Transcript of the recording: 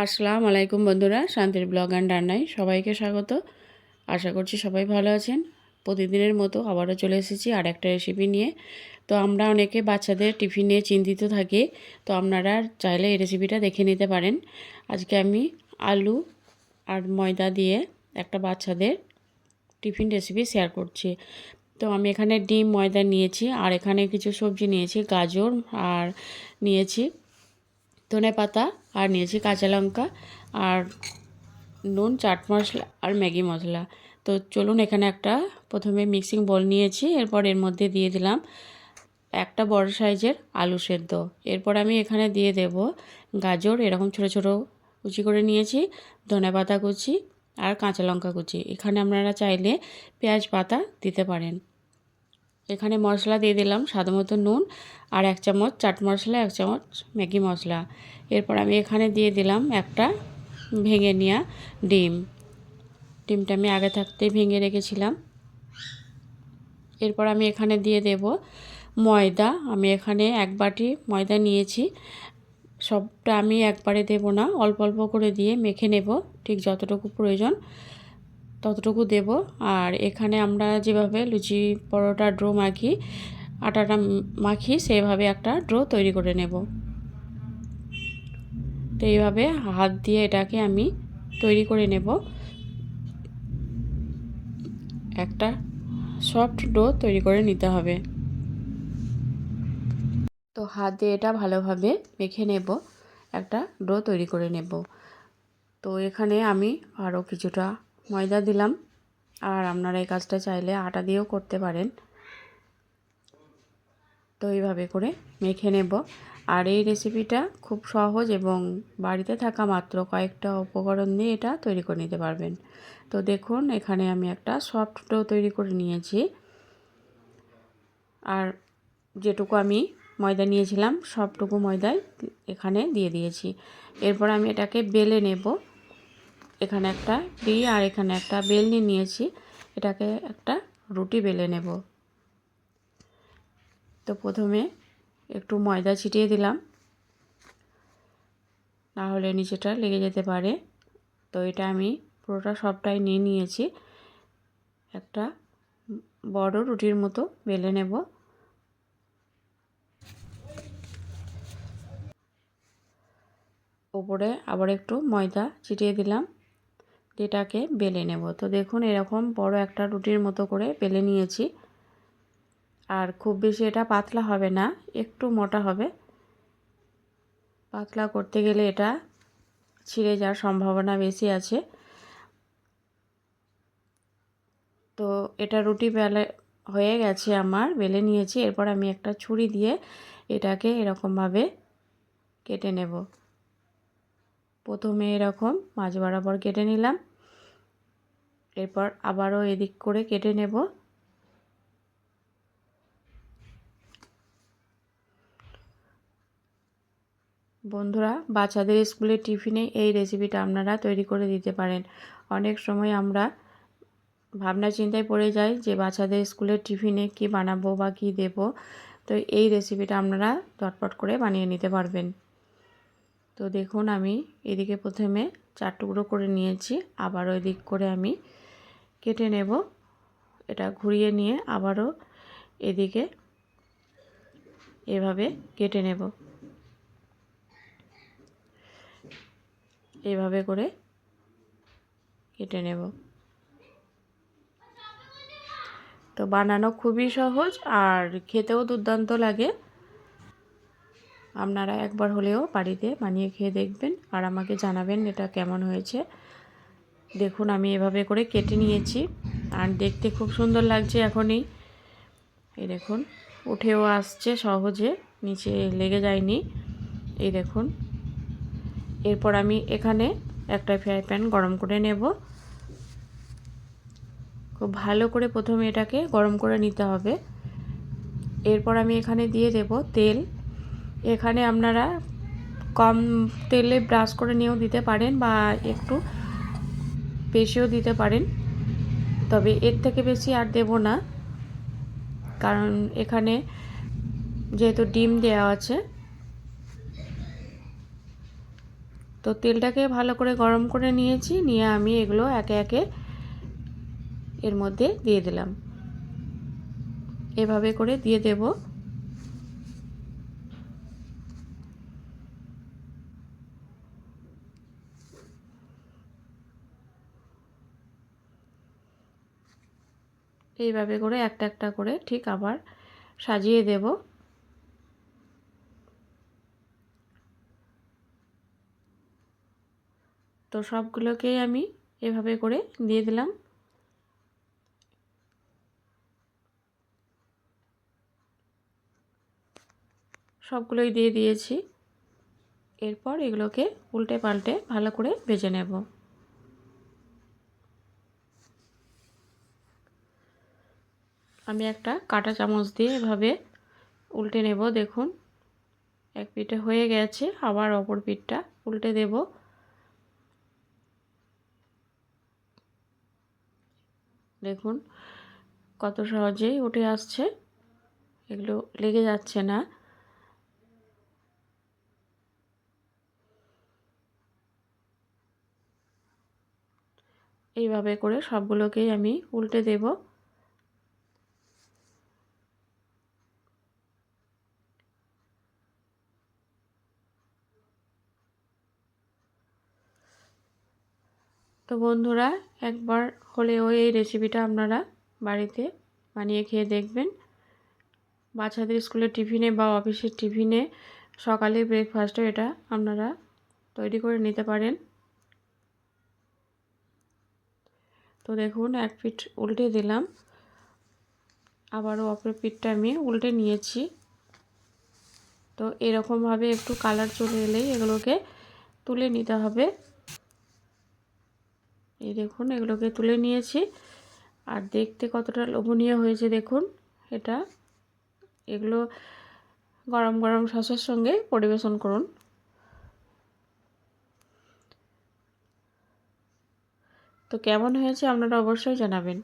আসসালামু আলাইকুম বন্ধুরা, শান্তির ব্লগ অ্যান্ড রান্নায় সবাইকে স্বাগত। আশা করছি সবাই ভালো আছেন। প্রতিদিনের মতো আবারও চলে এসেছি আর একটা রেসিপি নিয়ে। তো আমরা অনেকে বাচ্চাদের টিফিন নিয়ে চিন্তিত থাকি, তো আপনারা চাইলে এই রেসিপিটা দেখে নিতে পারেন। আজকে আমি আলু আর ময়দা দিয়ে একটা বাচ্চাদের টিফিন রেসিপি শেয়ার করছি। তো আমি এখানে ডিম, ময়দা নিয়েছি, আর এখানে কিছু সবজি নিয়েছি, গাজর, আর নিয়েছি ধনেপাতা, আর নিয়েছি কাঁচা লঙ্কা, আর নুন, চাট মশলা আর ম্যাগি মশলা। তো চলুন, এখানে একটা প্রথমে মিক্সিং বোল নিয়েছি, এরপর এর মধ্যে দিয়ে দিলাম একটা বড় সাইজের আলু সেদ্ধ। এরপর আমি এখানে দিয়ে দেব গাজর এরকম ছোট ছোট কুচি করে নিয়েছি, ধনেপাতা কুচি আর কাঁচা লঙ্কা কুচি। এখানে আপনারা চাইলে পেঁয়াজ পাতা দিতে পারেন। এখানে মশলা দিয়ে দিলাম স্বাদ মতো নুন, আর 1 চামচ চাট মশলা, 1 চামচ ম্যাগি মশলা। এরপর আমি এখানে দিয়ে দিলাম একটা ভেঙে নেওয়া ডিমটা আমি আগে থাকতেই ভেঙে রেখেছিলাম। এরপর আমি এখানে দিয়ে দেব ময়দা। আমি এখানে 1 বাটি ময়দা নিয়েছি। সবটা আমি একবারে দেব না, অল্প অল্প করে দিয়ে মেখে নেব, ঠিক যতটুকু প্রয়োজন ততটুকু দেব। আর এখানে আমরা যেভাবে লুচি পরোটা ডো মাখি, আটাটা মাখি, সেভাবে একটা ডো তৈরি করে নেব। তো এইভাবে হাত দিয়ে এটাকে আমি তৈরি করে নেব, একটা সফট ডো তৈরি করে নিতে হবে। তো হাত দিয়ে এটা ভালোভাবে মেখে নেব, একটা ডো তৈরি করে নেব। তো এখানে আমি আরও কিছুটা ময়দা দিলাম, আর আপনারা এই কাজটা চাইলে আটা দিয়েও করতে পারেন। তো এইভাবে করে মেখে নেব। আর এই রেসিপিটা খুব সহজ এবং বাড়িতে থাকা মাত্র কয়েকটা উপকরণ দিয়ে এটা তৈরি করে নিতে পারবেন। তো দেখুন, এখানে আমি একটা সফট ডো তৈরি করে নিয়েছি, আর যেটুকু আমি ময়দা নিয়েছিলাম সবটুকু ময়দায় এখানে দিয়ে দিয়েছি। এরপর আমি এটাকে বেলে নেব। এখানে একটা আর এখানে একটা বেলনি নিয়েছি, এটাকে একটা রুটি বেলে নেব। তো প্রথমে একটু ময়দা ছিটিয়ে দিলাম, না হলে নিচেটা লেগে যেতে পারে। তো এটা আমি পুরোটা সবটাই নিয়ে নিয়েছি, একটা বড় রুটির মতো বেলে নেব। উপরে আবার একটু ময়দা ছিটিয়ে দিলাম, এটাকে বেলে নেব। তো দেখুন, এরকম বড় একটা রুটির মতো করে বেলে নিয়েছি। আর খুব বেশি এটা পাতলা হবে না, একটু মোটা হবে। পাতলা করতে গেলে এটা ছিঁড়ে যাওয়ার সম্ভাবনা বেশি আছে। তো এটা রুটি বেলে হয়ে গেছে, আমার বেলে নিয়েছি। এরপর আমি একটা ছুরি দিয়ে এটাকে এরকমভাবে কেটে নেব। প্রথমে এরকম মাঝ বরাবর কেটে নিলাম, এরপর আবারও এদিক করে কেটে নেব। বন্ধুরা, বাচ্চাদের স্কুলের টিফিনে এই রেসিপিটা আপনারা তৈরি করে দিতে পারেন। অনেক সময় আমরা ভাবনা চিন্তায় পড়ে যাই যে বাচ্চাদের স্কুলের টিফিনে কি বানাবো বা কি দেব। তো এই রেসিপিটা আপনারা চটপট করে বানিয়ে নিতে পারবেন। তো দেখুন, আমি এদিকে প্রথমে 4 টুকরো করে নিয়েছি, আবারও এদিক করে আমি কেটে নেব। এটা ঘুরিয়ে নিয়ে আবারও এদিকে এভাবে কেটে নেব। এভাবে করে কেটে নেব। তো বানানো খুবই সহজ আর খেতেও দুর্দান্ত লাগে। আপনারা একবার হলেও বাড়িতে বানিয়ে খেয়ে দেখবেন, আর আমাকে জানাবেন এটা কেমন হয়েছে। দেখুন, আমি এভাবে করে কেটে নিয়েছি, আর দেখতে খুব সুন্দর লাগছে এখনই। এই দেখুন, উঠেও আসছে সহজে, নিচে লেগে যায়নি। এই দেখুন। এরপর আমি এখানে একটা ফ্রাই প্যান গরম করে নেব। খুব ভালো করে প্রথমে এটাকে গরম করে নিতে হবে। এরপর আমি এখানে দিয়ে দেব তেল। এখানে আপনারা কম তেলে ব্রাশ করে নিয়েও দিতে পারেন, বা একটু বেশিও দিতে পারেন। তবে এর থেকে বেশি আর দেব না, কারণ এখানে যেহেতু ডিম দেওয়া আছে। তো তেলটাকে ভালো করে গরম করে নিয়েছি, নিয়ে আমি এগুলো একে একে এর মধ্যে দিয়ে দিলাম। এভাবে করে দিয়ে দেব। এইভাবে করে একটা একটা করে ঠিক আবার সাজিয়ে দেব। তো সবগুলোকেই আমি এভাবে করে দিয়ে দিলাম। সবগুলোই দিয়ে দিয়েছি। এরপর এগুলোকে উল্টে পাল্টে ভালো করে ভেজে নেব। আমি একটা কাঁটা চামচ দিয়ে এভাবে উল্টে নেব। দেখুন এক পিঠে হয়ে গেছে, আবার অপর পিঠটা উল্টে দেব। দেখুন কত সহজেই উঠে আসছে, এগুলো লেগে যাচ্ছে না। এইভাবে করে সবগুলোকেই আমি উল্টে দেব। তো বন্ধুরা, একবার হলেও এই রেসিপিটা আপনারা বাড়িতে বানিয়ে খেয়ে দেখবেন। বাচ্চাদের স্কুলের টিফিনে বা অফিসের টিফিনে, সকালে ব্রেকফাস্টে এটা আপনারা তৈরি করে নিতে পারেন। তো দেখুন এক পিঠ উল্টে দিলাম, আবারও অপর পিঠটা আমি উল্টে নিয়েছি। তো এরকমভাবে একটু কালার চলে এলেই এগুলোকে তুলে নিতে হবে। এই দেখুন এগুলোকে তুলে নিয়েছি। আর দেখতে কতটা লোভনীয় হয়েছে দেখুন এটা। এগুলো গরম গরম সসের সঙ্গে পরিবেশন করুন। তো কেমন হয়েছে আপনারা অবশ্যই জানাবেন।